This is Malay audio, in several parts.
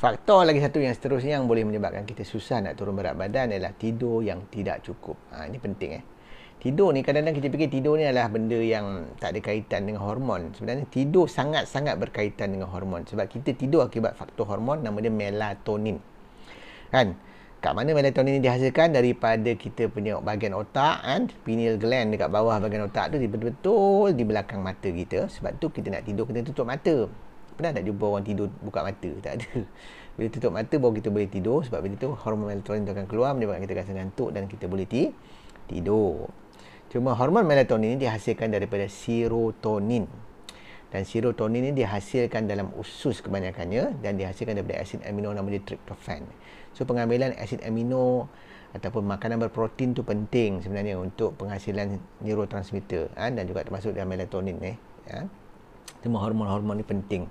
Faktor lagi satu yang seterusnya yang boleh menyebabkan kita susah nak turun berat badan adalah tidur yang tidak cukup. Ini penting. Tidur ni kadang-kadang kita fikir tidur ni adalah benda yang tak ada kaitan dengan hormon. Sebenarnya tidur sangat-sangat berkaitan dengan hormon. Sebab kita tidur akibat faktor hormon nama dia melatonin. Kan? Kat mana melatonin ni dihasilkan? Daripada kita punya bahagian otak kan? Pineal gland dekat bawah bahagian otak tu betul-betul di belakang mata kita. Sebab tu kita nak tidur kena tutup mata. Pernah tak jumpa orang tidur buka mata? Tak ada. Bila tutup mata baru kita boleh tidur. Sebab bila tu hormon melatonin tu akan keluar menyebabkan kita rasa ngantuk dan kita boleh tidur. Cuma hormon melatonin ni dihasilkan daripada serotonin. Dan serotonin ni dihasilkan dalam usus kebanyakannya dan dihasilkan daripada asid amino nama dia tryptophan. So pengambilan asid amino ataupun makanan berprotein tu penting sebenarnya untuk penghasilan neurotransmitter dan juga termasuk dalam melatonin Semua hormon-hormon ni penting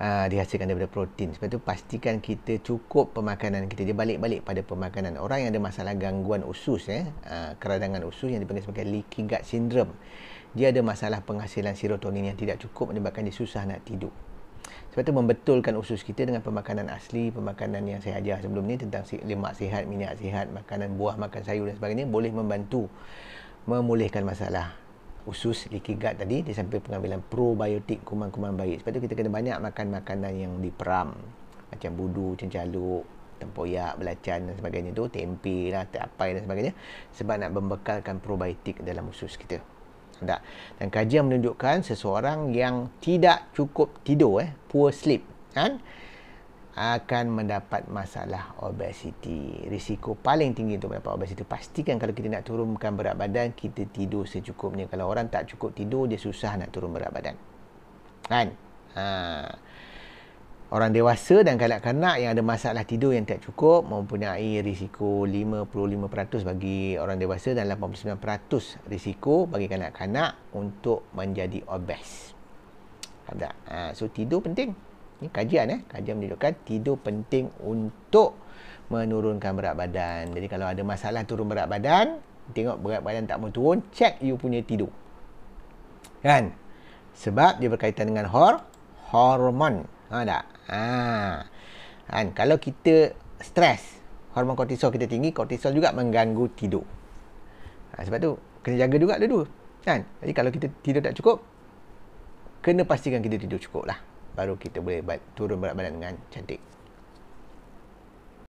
dihasilkan daripada protein. Sebab tu pastikan kita cukup pemakanan kita. Dia balik-balik pada pemakanan. Orang yang ada masalah gangguan usus keradangan usus yang dipanggil sebagai leaky gut syndrome, dia ada masalah penghasilan serotonin yang tidak cukup menyebabkan dia susah nak tidur. Sebab tu membetulkan usus kita dengan pemakanan asli, pemakanan yang saya ajar sebelum ni tentang lemak sihat, minyak sihat, makanan buah, makan sayur dan sebagainya boleh membantu memulihkan masalah usus leaky gut tadi, di samping pengambilan probiotik, kuman-kuman baik. Sebab tu kita kena banyak makan makanan yang diperam macam budu, cencaluk, tempoyak, belacan dan sebagainya tu, tempe lah, tapai dan sebagainya, sebab nak membekalkan probiotik dalam usus kita. Tak? Dan kajian menunjukkan seseorang yang tidak cukup tidur, poor sleep, akan mendapat masalah obesiti. Risiko paling tinggi untuk mendapat obesiti. Pastikan kalau kita nak turunkan berat badan, kita tidur secukupnya. Kalau orang tak cukup tidur, dia susah nak turun berat badan. Kan? Orang dewasa dan kanak-kanak yang ada masalah tidur yang tak cukup mempunyai risiko 55% bagi orang dewasa dan 89% risiko bagi kanak-kanak untuk menjadi obes. So tidur penting. Ini kajian kajian menunjukkan tidur penting untuk menurunkan berat badan. Jadi kalau ada masalah turun berat badan, tengok berat badan tak mau turun, check you punya tidur. Kan? Sebab dia berkaitan dengan hormon. Kan? Kalau kita stres, hormon kortisol kita tinggi, kortisol juga mengganggu tidur. Sebab tu kena jaga juga dulu. Kan? Jadi kalau kita tidur tak cukup, kena pastikan kita tidur cukup lah. Baru kita boleh turun berat badan dengan cantik.